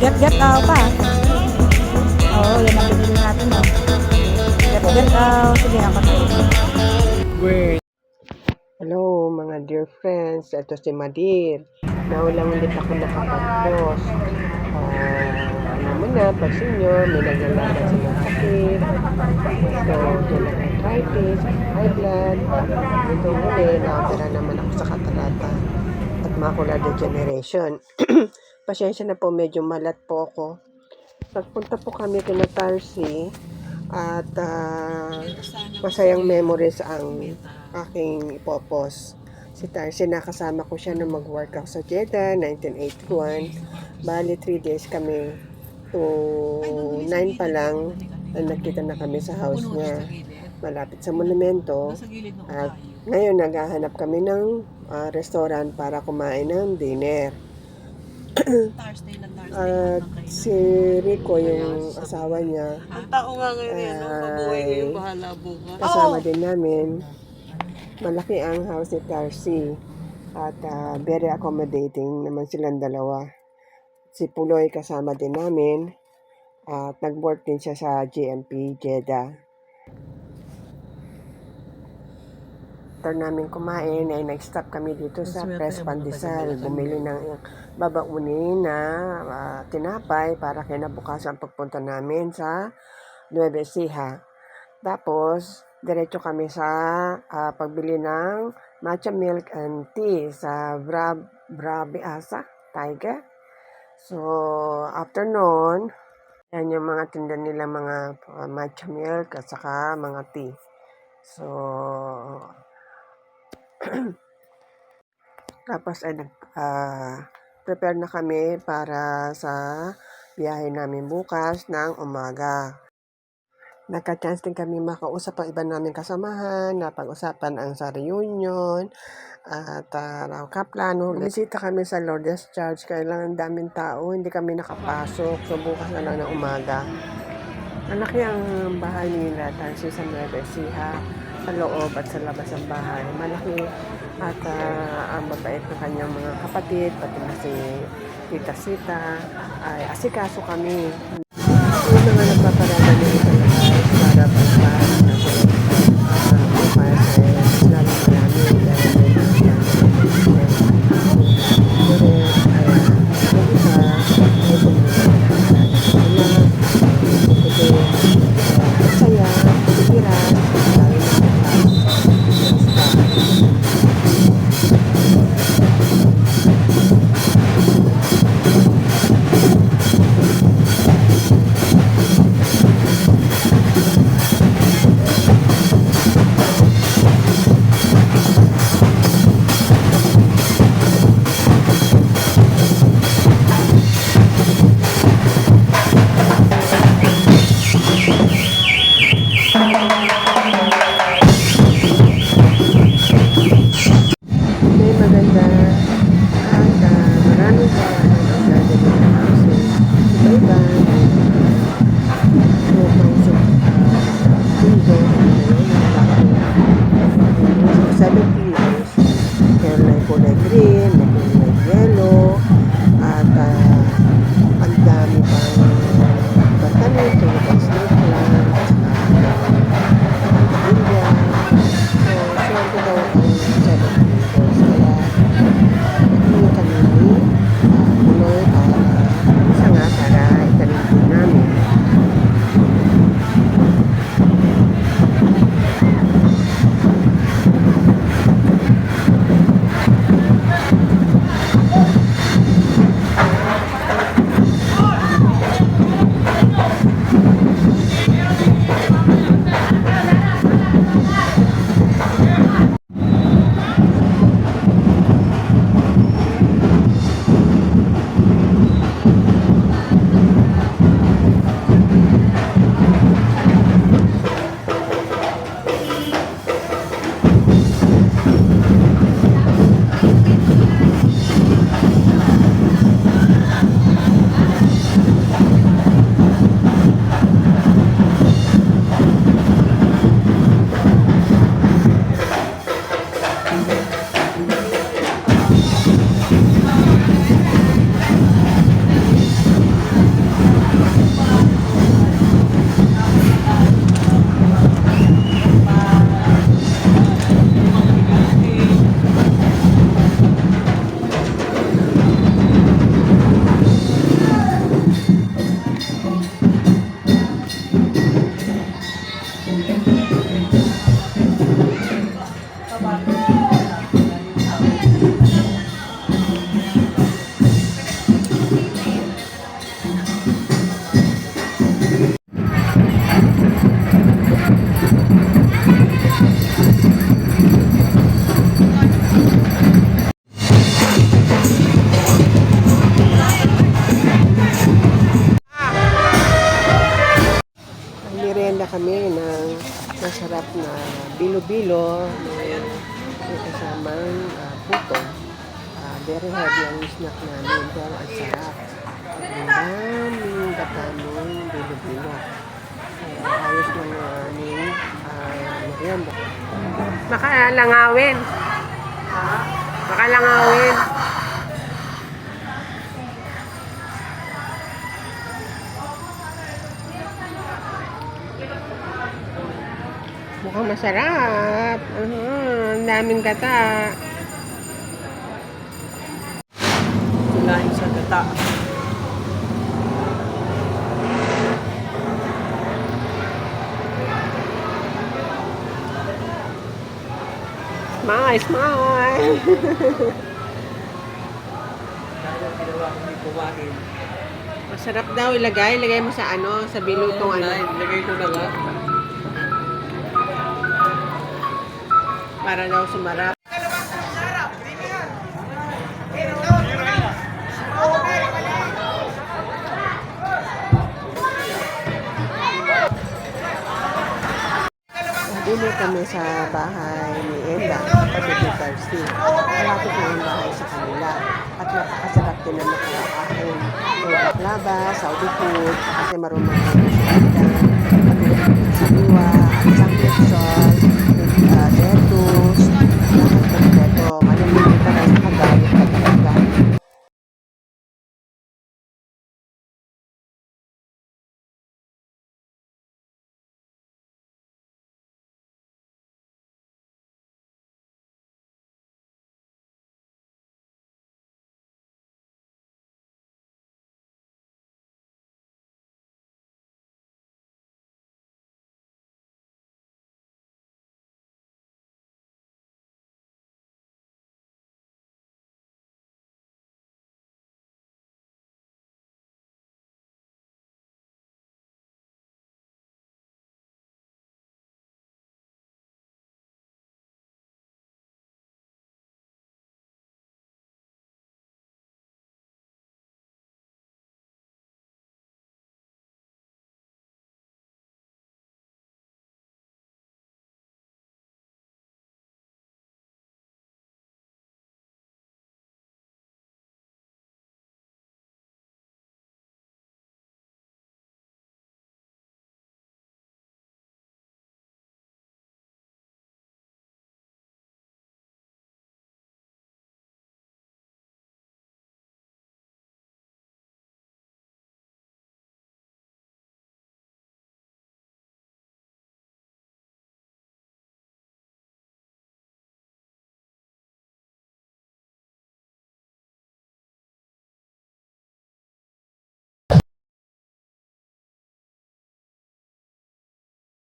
Get out pa. Oo, yan ang pinili natin, oh. Get out. Sige, ako na. Wait. Hello mga dear friends, ito si Madir. Naulang ulit ako nakapag-post. Alam mo na, pag senior, may naglalaban silang sakit. So, arthritis, high blood. Ito huli, nakapira naman ako sa katarata at macular degeneration. Pasensya na po, medyo malat po ako. Pagpunta po kami kina Tarsi at masayang memories ang aking ipopos. Si Tarsi, nakasama ko siya nung mag-workout sa Jeddah, 1981. Bali, 3 days kami to 9 pa lang na nagkita na kami sa house niya. Malapit sa monumento. At ngayon, naghahanap kami ng restaurant para kumain ng dinner. At si Rico, yung asawa niya, Ang tao nga ngayon yan, no? Mabuhay yung bahala bukas. kasama din namin. Malaki ang house ni Tarsi at very accommodating naman silang dalawa. Si Puloy kasama din namin at nag-work din siya sa GMP Jeddah. After namin kumain ay nag-stop kami dito sa Press Pandesal. Bumili ng babaunin na tinapay para kinabukasan pagpunta namin sa Nueva Ecija. Tapos, diretso kami sa pagbili ng matcha milk and tea sa Brabe Asa, Tiger. So, after noon, yan yung mga tinda nila, mga matcha milk at saka mga tea. So, tapos ay prepare na kami para sa biyahe namin bukas ng umaga. Nagka-chance din kami makausap ang iba namin kasamahan, napag-usapan ang sa reunion at kaplano. Bumisita kami sa Lourdes Church, kailangan daming tao, hindi kami nakapasok. So bukas na lang ng umaga. Malaki ang bahay nila, Tarsi sa Nueva Ecija, sa loob at sa labas ng bahay. Malaki at ang mabait ng kanyang mga kapatid, pati na si Tita Sita, ay asikaso kami. Yung mga nagpaparada nila sa labas para pagkakas na bukas ay lalo namin bilo-bilo, may kasamang puto. Very heavy ang snack namin, pero ang sarap. Ang daming gatanong bilo-bilo. Kaya ayos lang ang aming merienda. Makalangawin. Makalangawin. Mukhang masarap. Ang daming gata. Kulain sa gata. Smile, smile. Ginawa ko may kumain. Masarap daw ilagay. Ilagay mo sa ano, sa bilutong ano. Lagay ko na lang. Para daw sumarap. Bili kami sa bahay ni Eda, kapatid Darcy. Malapit na yung bahay sa kanila. At napakasarap din na makakain. May baklava, Saudi food, kasi marunong kami sa Eda. At sa liwa, at sa sauce.